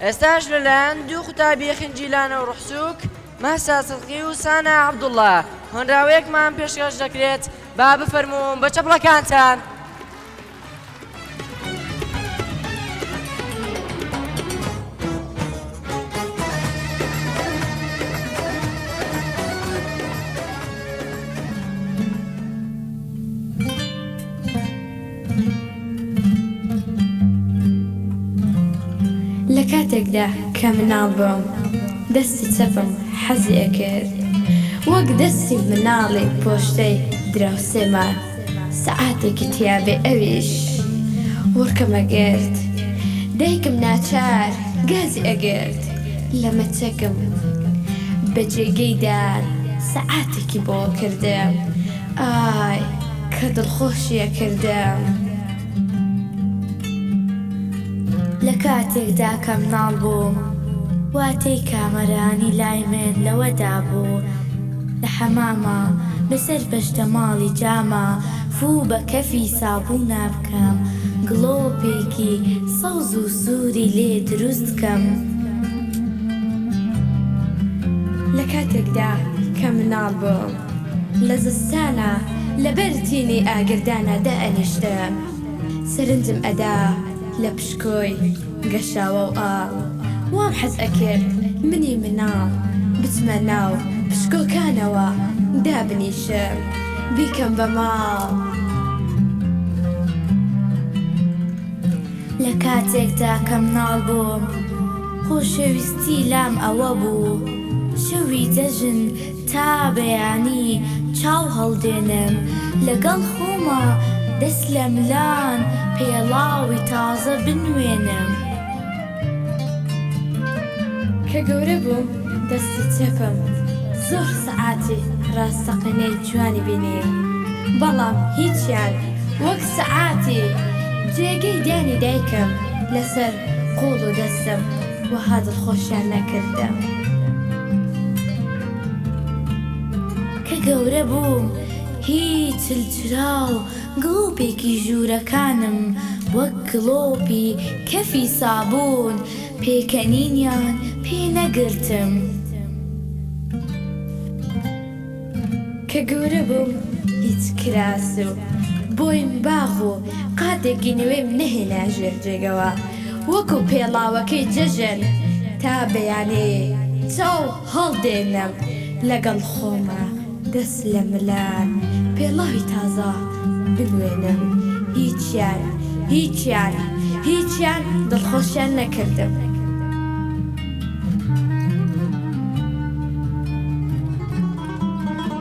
ئێستاش لەلایەن دوو قوتابی خنجیلانە و ڕوحسووک مەسا سەدقی و سانە عەبدوڵڵا هۆنراوەیەکمان پێشکەش دەکرێت با بفەرموون بە چەپڵەکانتان. لە کاتێکدا کە مناڵ بووم دەستی چەپم حەزی ئەکرد وەک دەستی مناڵی پۆشتەی دراوسێمان سەعاتێکی تیابێ ئەویش وەرکەمە گرت دایکم ناچار گازی ئەگرت لە مەچەکم بە جێگەیدان سەعاتێکی بۆ کردم ئای کە دڵخۆشیە کردم. لە کاتێکدا کە مناڵ بووم واتەی کامەرانی لای من لەوەدا بوو لە حەمامە بەسەر پەشتەماڵی جامە فوو بە کەفی سابوونا بکەم گڵۆپێکی سەوز و سووری لێ دروست بکەم. لە کاتێکدا کە مناڵ بووم لە زستانە لەبەر تینی ئاگردانە دائەنیشتم سەرنجم ئەدا لە پشکۆی گەشاوە و ئاڵ وام حەز ئەکرد منی مناڵ بچمە ناو پشکۆکانەوە دابنیشم بیکەم بە ماڵ. لە کاتێکدا کە مناڵ بووم خۆشەویستی لام ئەوە بوو شەوی جەژن تا بەیانی چاو هەڵدێنم لەگەڵ خۆمە دەست لە ملان پێڵاوی تازە بنوێنم. کە گەورە بووم دەستی چەپم زۆر سەعاتی ڕاستەقینەی جوانی بینێ بەڵام هیچیان وەک سەعاتی جێگەی دانی دایکم لەسەر قوڵ و دەستم وەها دڵخۆشیان نەکردم. کە گەورە بووم هیچ چلچرا و گڵۆپێکی ژوورەکانم وەک گڵۆپی کەفی سابوون پێکەنینیان پێ نەگرتم. کە گەورە بووم هیچ کراس و بۆیم باغ و قاتێکی نوێم نەهێنا ژێر جێگەوە وەکو پێڵاوەکەی جەژن تا بەیانێ چاو هەڵدێنم لەگەڵ خۆمە دەست لە ملان پێڵاوی تازە بنوێنم هیچیان دڵخۆشیان نەکردم.